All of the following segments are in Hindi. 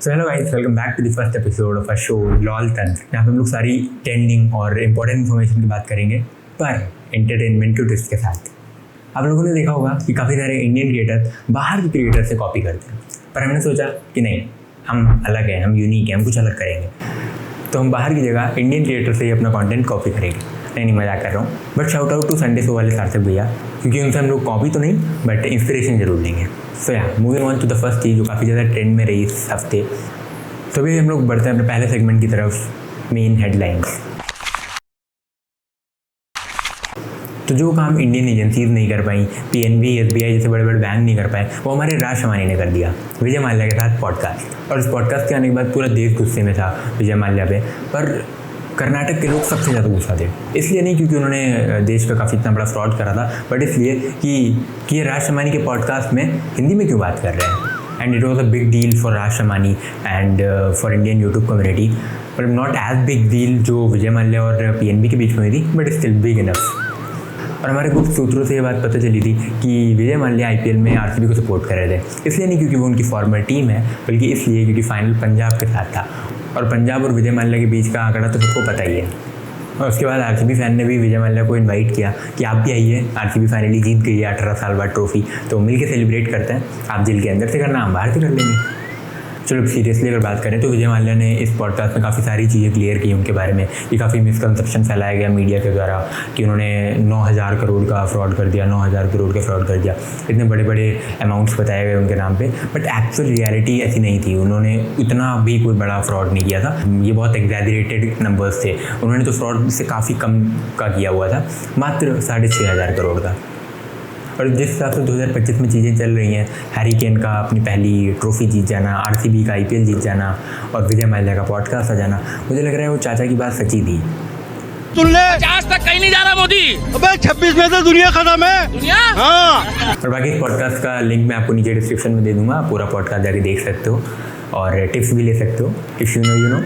So hello guys, welcome back to the first episode of a show lol तंत्र, जहाँ पे हम लोग सारी ट्रेंडिंग और इम्पोर्टेंट इन्फॉर्मेशन की बात करेंगे, पर एंटरटेनमेंट के ट्विस्ट के साथ। आप लोगों ने देखा होगा कि काफ़ी सारे इंडियन क्रिएटर बाहर के क्रिएटर से कॉपी करते हैं, पर हमने सोचा कि नहीं, हम अलग हैं, हम यूनिक हैं, हम कुछ अलग करेंगे। तो हम बाहर की जगह इंडियन क्रिएटर से ही अपना कंटेंट कॉपी करेंगे। नहीं मजाक कर रहा हूँ, but shout out to Sunday show वाले सार्थक भैया, क्योंकि उनसे हम लोग कॉपी तो नहीं बट इंस्पिरेशन जरूर लेंगे। सो या moving on to the first चीज़ जो काफ़ी ज़्यादा ट्रेंड में रही इस हफ्ते। तो भी हम लोग बढ़ते हैं अपने पहले सेगमेंट की तरफ, मेन हेडलाइंस। तो जो काम इंडियन एजेंसीज नहीं कर पाई, PNB, SBI जैसे बड़े बड़े बैंक नहीं कर पाए, वो हमारे राज शमानी ने कर दिया विजय माल्या के साथ पॉडकास्ट। और इस पॉडकास्ट के आने के बाद पूरा देश गुस्से में था विजय माल्या पे, पर कर्नाटक के लोग सबसे ज़्यादा गुस्सा थे। इसलिए नहीं क्योंकि उन्होंने देश पे काफ़ी इतना बड़ा फ्रॉड करा था, बट इसलिए कि ये राज शमानी के पॉडकास्ट में हिंदी में क्यों बात कर रहे हैं। And it was a big deal for Raj Shamani and for Indian YouTube community, but not as big deal जो विजय माल्या और PNB के बीच में हुई थी, बट स्टिल बिग इनफ। और हमारे गुप्त सूत्रों से ये बात पता चली थी कि विजय माल्या IPL में RCB को सपोर्ट कर रहे थे, इसलिए नहीं क्योंकि वो उनकी फॉर्मर टीम है, बल्कि इसलिए क्योंकि फाइनल पंजाब के साथ था। और पंजाब और विजय माल्या के बीच का आंकड़ा तो सबको पता ही है। और उसके बाद RCB फैन ने भी विजय माल्या को इनवाइट किया कि आप भी आइए, RCB फाइनली जीत गई है 18 साल बाद ट्रॉफी, तो मिलके सेलिब्रेट करते हैं। आप जेल के अंदर से करना, हम बाहर से कर लेंगे। चलो सीरियसली अगर बात करें तो विजय माल्या ने इस पॉडकास्ट में काफ़ी सारी चीज़ें क्लियर की उनके बारे में, कि काफ़ी मिसकंसेप्शन फैलाया गया मीडिया के द्वारा कि उन्होंने 9,000 करोड़ का फ्रॉड कर दिया, 9,000 करोड़ का फ्रॉड कर दिया, इतने बड़े बड़े अमाउंट्स बताए गए उनके नाम पे, बट एक्चुअल रियलिटी ऐसी नहीं थी। उन्होंने इतना भी कोई बड़ा फ्रॉड नहीं किया था, ये बहुत एग्जैजरेटेड नंबर्स थे। उन्होंने तो फ्रॉड से काफ़ी कम का किया हुआ था, मात्र 6,500 करोड़ का। और जिस हिसाब से 2025 में चीज़ें चल रही हैं, हैरी केन का अपनी पहली ट्रॉफी जीत जाना, RCB का IPL जीत जाना और विजय माल्या का पॉडकास्ट आ जाना, मुझे लग रहा है वो चाचा की बात सच्ची थी। सुन ले, 50 तक कहीं नहीं जा रहा मोदी। अबे 26 में तो दुनिया खत्म है। दुनिया? हाँ। और बाकी इस पॉडकास्ट का लिंक मैं आपको नीचे डिस्क्रिप्शन में दे दूंगा, पूरा पॉडकास्ट जाके देख सकते हो और टिप्स भी ले सकते हो इफ़ यू नो।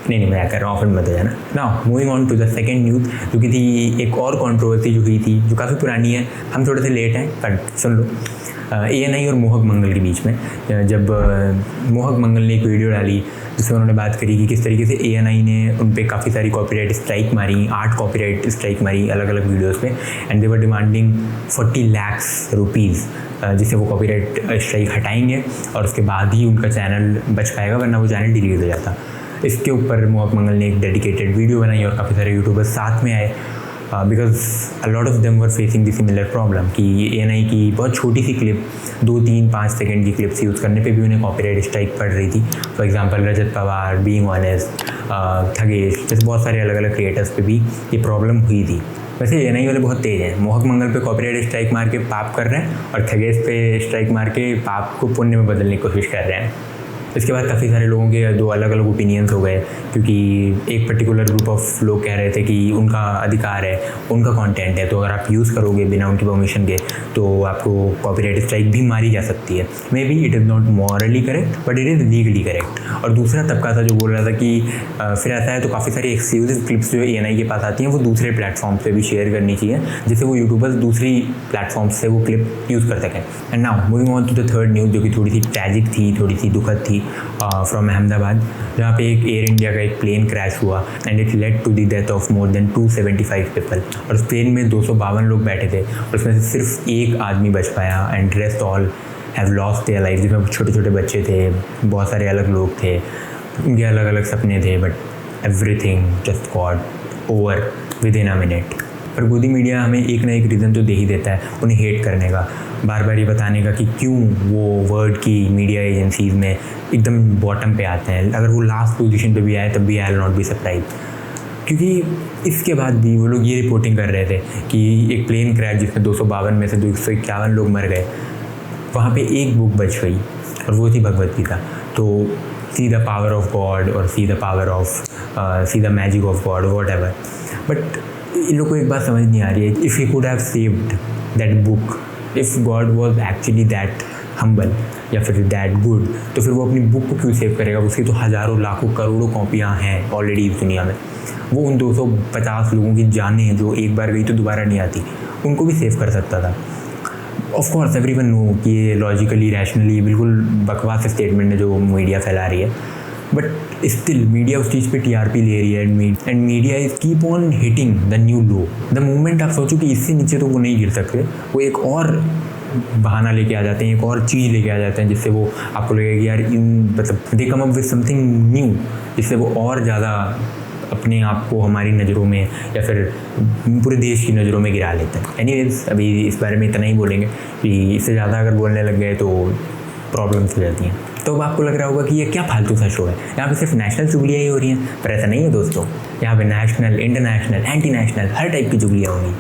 नहीं मैं कर रहा हूँ, फिर मत हो जाना। Now moving on to the second news, जो कि थी एक और कंट्रोवर्सी जो हुई थी, जो काफ़ी पुरानी है, हम थोड़े से लेट हैं, पर सुन लो। ANI और मोहक मंगल के बीच में, जब मोहक मंगल ने एक वीडियो डाली जिसमें उन्होंने बात करी कि किस तरीके से ANI ने उन पर काफ़ी सारी कॉपीराइट स्ट्राइक मारी, 8 कॉपीराइट स्ट्राइक मारी अलग अलग वीडियोज़ पे, and they were demanding 40 lakh rupees, जिससे वो कॉपीराइट स्ट्राइक हटाएंगे और उसके बाद ही उनका चैनल बच पाएगा, वरना वो चैनल डिलीट हो जाता। इसके ऊपर मोहक मंगल ने एक डेडिकेटेड वीडियो बनाई और काफ़ी सारे यूट्यूबर्स साथ में आए, because a lot of them were facing the similar problem कि ANI की बहुत छोटी सी क्लिप, 2, 3, 5 सेकेंड की क्लिप्स यूज़ करने पे भी उन्हें कॉपीराइट स्ट्राइक पड़ रही थी। For example Rajat Pawar, being honest, Thagesh जैसे बहुत सारे अलग अलग क्रिएटर्स पे भी ये प्रॉब्लम हुई थी। वैसे ANI वाले बहुत तेज़ हैं, मोहक मंगल पे कॉपीराइट स्ट्राइक मार के पाप कर रहे हैं और थगेश पे स्ट्राइक मार के पाप को पुण्य में बदलने की कोशिश कर रहे हैं। इसके बाद काफ़ी सारे लोगों के 2 अलग अलग ओपिनियंस हो गए, क्योंकि एक पर्टिकुलर ग्रुप ऑफ लोग कह रहे थे कि उनका अधिकार है, उनका कंटेंट है, तो अगर आप यूज़ करोगे बिना उनकी परमिशन के तो आपको कॉपीराइट स्ट्राइक भी मारी जा सकती है। May be it is not morally correct but it is legally correct. और दूसरा तबका था जो बोल रहा था कि फिर ऐसा है तो काफ़ी सारी एक्सक्लूसिव क्लिप्स जो ANI के पास आती हैं वो दूसरे प्लेटफॉर्म्स पे भी शेयर करनी चाहिए, जिससे वो यूट्यूबर्स दूसरी प्लेटफॉर्म्स से वो क्लिप यूज़ कर सकें। And now moving on to the third news, जो कि थोड़ी सी ट्रैजिक थी, थोड़ी सी दुखद थी, फ्रॉम अहमदाबाद, जहाँ पे एक एयर इंडिया का एक प्लेन क्रैश हुआ and it led to the death of more than 275 people. और उस प्लेन में 252 लोग बैठे थे और उसमें से सिर्फ एक आदमी बच पाया and rest all have lost their life, जिसमें छोटे छोटे बच्चे थे, बहुत सारे अलग लोग थे, उनके अलग अलग सपने थे, but everything just got over with in a minute. पर गोदी मीडिया हमें एक ना एक रीज़न तो दे ही देता है उन्हें हेट करने का, बार बार ये बताने का कि क्यों वो वर्ल्ड की मीडिया एजेंसीज़ में एकदम बॉटम पे आते हैं। अगर वो लास्ट पोजीशन पे भी आए तब भी I will not be surprise, क्योंकि इसके बाद भी वो लोग ये रिपोर्टिंग कर रहे थे कि एक प्लेन क्रैश जिसमें 252 में से 251 लोग मर गए, वहाँ पे एक बुक बच गई और वो थी भगवद गीता। तो see the power of God और see the power of see the magic of God whatever. But इन लोग को एक बात समझ नहीं आ रही है, if he could have saved that book, if God was actually that humble या फिर दैट गुड, तो फिर वो अपनी बुक को क्यों सेव करेगा? उसकी तो हज़ारों लाखों करोड़ों कॉपियाँ हैं ऑलरेडी इस दुनिया में। वो उन 250 लोगों की जानें जो एक बार गई तो दोबारा नहीं आती, उनको भी सेव कर सकता था। ऑफ कोर्स एवरीवन नो कि ये लॉजिकली रैशनली बिल्कुल बकवास स्टेटमेंट है जो मीडिया फैला रही है, बट स्टिल मीडिया उस चीज़ पे टीआरपी ले रही है and media is keep on hitting the new low. The moment आप सोचो कि इससे नीचे तो वो नहीं गिर सकते, वो एक और बहाना लेके आ जाते हैं, एक और चीज़ लेके आ जाते हैं जिससे वो आपको लगेगा कि यार इन मतलब they come up with something new, जिससे वो और ज़्यादा अपने आप को हमारी नज़रों में या फिर पूरे देश की नज़रों में गिरा लेते हैं। एनीवेज अभी इस बारे में इतना ही बोलेंगे कि इससे ज़्यादा अगर बोलने लग गए तो प्रॉब्लम्स हो जाती हैं। तो अब आपको लग रहा होगा कि ये क्या फालतू सा शो है, यहाँ पे सिर्फ नेशनल चुगलियाँ ही हो रही हैं, पर ऐसा नहीं है दोस्तों। यहाँ पे नेशनल, इंटरनेशनल, एंटी नेशनल हर टाइप की चुगलियाँ होंगी।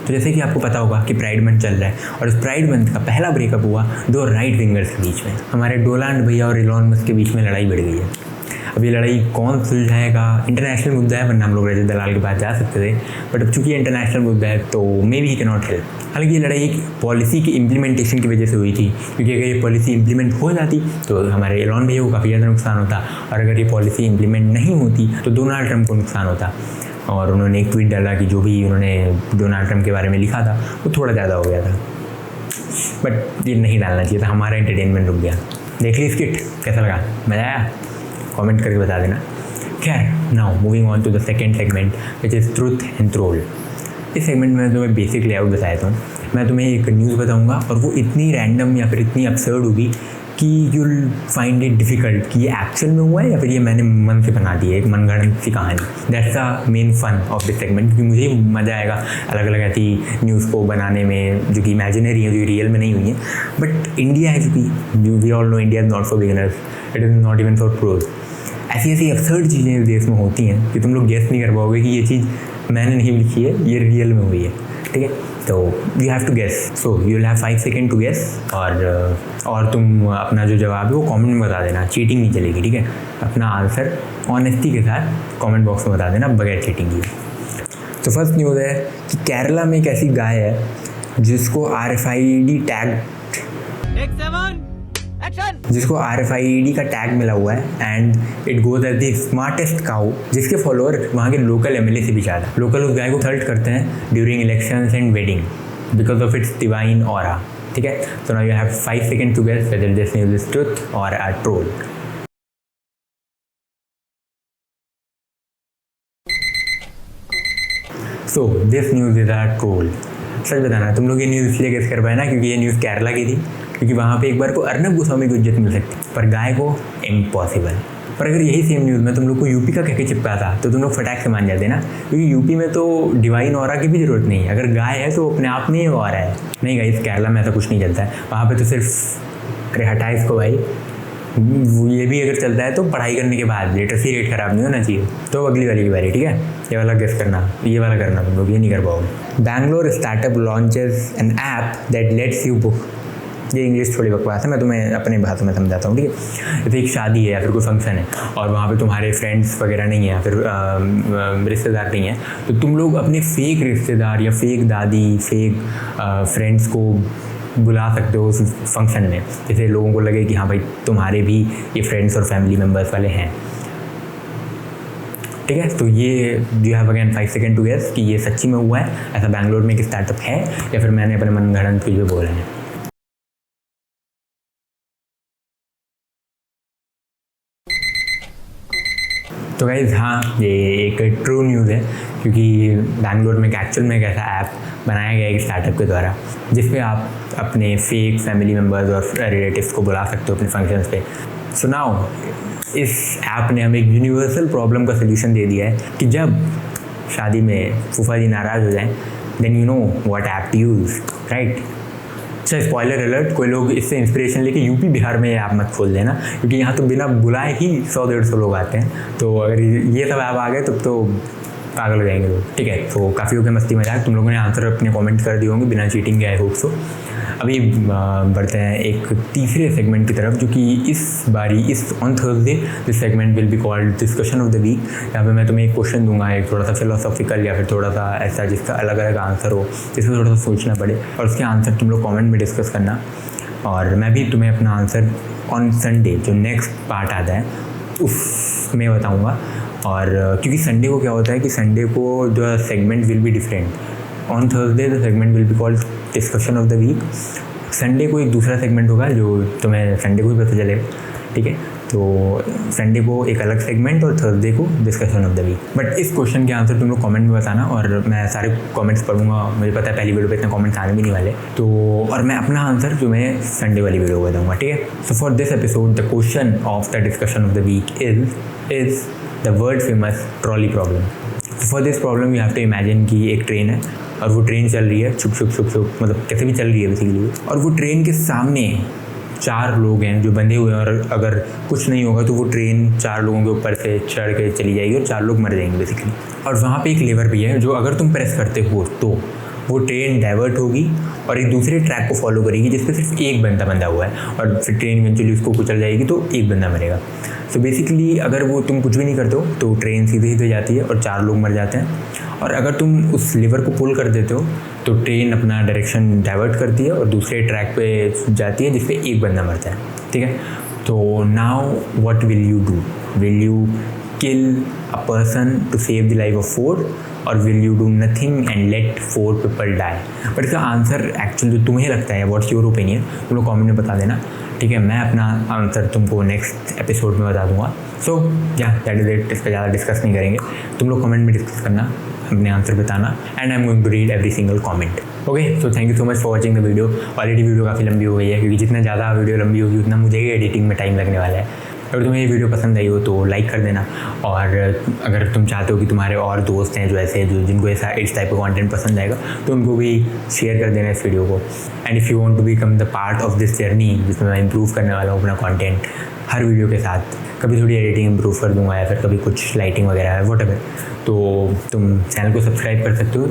तो जैसे कि आपको पता होगा कि प्राइड मंथ चल रहा है और उस प्राइड मंथ का पहला ब्रेकअप हुआ दो राइट विंगर्स के बीच में। हमारे डोनाल्ड भैया और इलॉन मस्क के बीच में लड़ाई बढ़ गई है। अब ये लड़ाई कौन सुलझाएगा, इंटरनेशनल मुद्दा है, वरना हम लोग रजत दलाल के पास जा सकते थे, बट अब चूंकि इंटरनेशनल मुद्दा है तो may be he can not help. हालांकि ये लड़ाई एक पॉलिसी की इम्प्लीमेंटेशन की वजह से हुई थी, क्योंकि अगर ये पॉलिसी इम्प्लीमेंट हो जाती तो हमारे इलॉन भैया को काफ़ी ज़्यादा नुकसान होता, और अगर ये पॉलिसी इम्प्लीमेंट नहीं होती तो डोनाल्ड ट्रंप को नुकसान होता। और उन्होंने एक ट्वीट डाला कि जो भी उन्होंने डोनाल्ड ट्रंप के बारे में लिखा था वो थोड़ा ज़्यादा हो गया था, बट ये नहीं डालना चाहिए था, हमारा एंटरटेनमेंट रुक गया। देख ली स्किट, कैसा लगा, मज़ा आया? कमेंट करके बता देना। खैर, now moving on to the second segment which is truth and troll. इस सेगमेंट में तुम्हें बेसिक लेआउट बताया था, मैं तुम्हें एक न्यूज़ बताऊंगा और वो इतनी रैंडम या फिर इतनी absurd होगी कि you will find it difficult कि ये एक्चुअल में हुआ है या फिर ये मैंने मन से बना दी है, एक मनगढ़ंत सी कहानी। That's the main fun of this segment, क्योंकि मुझे मज़ा आएगा अलग अलग ऐसी न्यूज़ को बनाने में जो कि इमेजिनरी है, जो रियल में नहीं हुई है। बट इंडिया है, जो we all know India is not for beginners, it is not even for pros. ऐसी ऐसी absurd चीज़ें इस देश में होती हैं कि तुम लोग गेस नहीं कर पाओगे कि ये चीज़ मैंने नहीं लिखी है, ये रियल में हुई है। ठीक है, तो you have to guess, so you will have 5 second to guess, और तुम अपना जो जवाब है वो कमेंट में बता देना, चीटिंग नहीं चलेगी। ठीक है, अपना आंसर ऑनेस्टी के साथ कमेंट बॉक्स में बता देना बगैर चीटिंग किए। तो फर्स्ट न्यूज़ है कि केरला में एक ऐसी गाय है जिसको RFID टैग जिसको RFID का टैग मिला हुआ है and it goes as the smartest cow, जिसके फॉलोअर वहाँ के लोकल MLA से भी ज़्यादा। लोकल उस गाय को थर्ट करते हैं during elections and wedding because of its divine aura. ठीक है, तो now you have 5 second to guess whether this news is truth और a troll. So this news is a troll. सच बताना, तुम लोग ये न्यूज़ इसलिए गेस कर पाए ना क्योंकि ये न्यूज़ केरला की थी, क्योंकि वहाँ पे एक बार को अर्नब गोस्वामी को इज्जत मिल सकती, पर गाय को इम्पॉसिबल। पर अगर यही सेम न्यूज़ में तुम लोग को यूपी का कह के चिपका था तो तुम लोग फटाक से मान जाते ना, क्योंकि यूपी में तो डिवाइन ऑरा की भी ज़रूरत नहीं है, अगर गाय है तो अपने आप में ही ऑरा है। नहीं गाइस, केरला में ऐसा कुछ नहीं चलता है, वहाँ पर तो सिर्फ अरे हटा इसको भाई, ये भी अगर चलता है तो पढ़ाई करने के बाद लिटरेसी रेट ख़राब नहीं होना चाहिए। तो अगली वाली की बारी, ठीक है, ये वाला गेस करना, ये वाला करना, तुम लोग ये नहीं कर पाओगे। Bangalore startup launches an app that lets you book. ये इंग्लिश थोड़ी बकवास है, मैं तुम्हें अपने भाषा में समझाता हूँ। ठीक है, जैसे एक शादी है या फिर कोई फंक्शन है और वहाँ पे तुम्हारे फ्रेंड्स वगैरह नहीं है या फिर रिश्तेदार नहीं है, तो तुम लोग अपने फेक रिश्तेदार या फेक दादी, फेक फ्रेंड्स को बुला सकते हो उस फंक्शन में, जैसे लोगों को लगे कि हाँ भाई तुम्हारे भी ये फ्रेंड्स और फैमिली मेम्बर्स वाले हैं। ठीक है, तो ये you have again 5 second to guess कि ये सच्ची में हुआ है, ऐसा बैंगलोर में एक स्टार्टअप है या फिर मैंने अपने मनगढ़ंत चीज़ें बोले हैं। तो गाइज़ हाँ, ये एक ट्रू न्यूज़ है, क्योंकि बैंगलोर में एक्चुअल में एक ऐसा ऐप बनाया गया है एक स्टार्टअप के द्वारा जिस पे आप अपने फेक फैमिली मेम्बर्स और रिलेटिव्स को बुला सकते हो अपने फंक्शंस पे। सो नाउ इस ऐप ने हमें एक यूनिवर्सल प्रॉब्लम का सलूशन दे दिया है कि जब शादी में फूफा जी नाराज़ हो जाएं, then you know what app to use, right. अच्छा, स्पॉइलर अलर्ट, कोई लोग इससे इंस्पिरेशन लेके यूपी बिहार में ये ऐप मत खोल देना, क्योंकि यहाँ तो बिना बुलाए ही 100-150 लोग आते हैं, तो अगर ये सब ऐप आ गए तब तो पागल हो जाएंगे लोग। ठीक है, तो काफ़ी हो गया मस्ती मजाक, तुम लोगों ने आंसर अपने कमेंट कर दिए होंगे बिना चीटिंग के, आई होप सो। अभी बढ़ते हैं एक तीसरे सेगमेंट की तरफ, जो कि इस बारी on Thursday this segment will be called discussion of the week. यहाँ पे मैं तुम्हें एक क्वेश्चन दूंगा, एक थोड़ा सा फिलोसॉफिकल या फिर थोड़ा सा ऐसा जिसका अलग अलग आंसर हो, जिसमें थोड़ा सा सोचना पड़े, और उसके आंसर तुम लोग कमेंट में डिस्कस करना, और मैं भी तुम्हें अपना आंसर ऑन संडे जो नेक्स्ट पार्ट आता है उसमें बताऊँगा। और क्योंकि संडे को क्या होता है कि संडे को the segment will be different. On Thursday the segment will be called discussion of the week. Sunday को एक दूसरा सेगमेंट होगा जो तुम्हें संडे को ही पता चलेगा, ठीक है। तो संडे को एक अलग सेगमेंट और थर्सडे को discussion of the week. But इस क्वेश्चन के आंसर तुम लोग कमेंट में बताना और मैं सारे कमेंट्स पढ़ूंगा। मुझे पता है पहली वीडियो पे इतने कमेंट्स आने भी नहीं वाले, तो और मैं अपना आंसर जो मैं संडे वाली वीडियो को बताऊँगा, ठीक है। So for this episode the question of the discussion of the week is the world famous trolley problem. For this problem you have to imagine कि एक ट्रेन है और वो ट्रेन चल रही है छुक छुक छुक छुक, मतलब कैसे भी चल रही है बेसिकली, और वो ट्रेन के सामने 4 लोग हैं जो बंधे हुए हैं और अगर कुछ नहीं होगा तो वो ट्रेन 4 लोगों के ऊपर से चढ़ के चली जाएगी और 4 लोग मर जाएंगे बेसिकली। और वहाँ पे एक लेवर भी है जो अगर तुम प्रेस करते हो तो वो ट्रेन डाइवर्ट होगी और एक दूसरे ट्रैक को फॉलो करेगी जिस पे सिर्फ एक बंदा बंधा हुआ है, और फिर ट्रेन इवेंचुअली उसको कुचल जाएगी तो एक बंदा मरेगा। सो बेसिकली अगर वो तुम कुछ भी नहीं करते हो तो ट्रेन सीधे सीधे जाती है और 4 लोग मर जाते हैं, और अगर तुम उस लीवर को पुल कर देते हो तो ट्रेन अपना डायरेक्शन डाइवर्ट करती है और दूसरे ट्रैक पे जाती है जिस पे एक बंदा मरता है, ठीक है। तो now what will you do? Will you kill a person to save the life of 4 और will you do nothing and let 4 people die? But इसका आंसर एक्चुअली जो तुम्हें लगता है, व्हाट्स योर ओपिनियन, तुम लोग कॉमेंट में बता देना, ठीक है। मैं अपना आंसर तुमको नेक्स्ट एपिसोड में बता दूंगा। सो या दैट इज इट, इस पर ज़्यादा डिस्कस नहीं करेंगे, तुम लोग कमेंट में डिस्कस करना, अपने आंसर बताना, and I am going to read every single comment. Okay, so thank you so much for watching the video. Already video काफ़ी लंबी हो गई है क्योंकि जितना ज़्यादा वीडियो लंबी होगी उतना मुझे ही एडिटिंग में टाइम लगने वाला है। अगर तुम्हें ये वीडियो पसंद आई हो तो लाइक कर देना, और अगर तुम चाहते हो कि तुम्हारे और दोस्त हैं जो ऐसे जो जिनको ऐसा इस टाइप का कंटेंट पसंद आएगा तो उनको भी शेयर कर देना इस वीडियो को। And if you want to become the part of this journey जिसमें मैं इंप्रूव करने वाला हूँ अपना कंटेंट हर वीडियो के साथ, कभी थोड़ी एडिटिंग इंप्रूव कर दूंगा या फिर कभी कुछ लाइटिंग वगैरह है व्हाटएवर, तो तुम चैनल को सब्सक्राइब कर सकते हो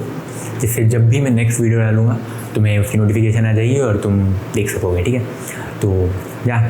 जिससे जब भी मैं नेक्स्ट वीडियो डालूँगा तुम्हें उसकी नोटिफिकेशन आ जाएगी और तुम देख सकोगे, ठीक है। तो या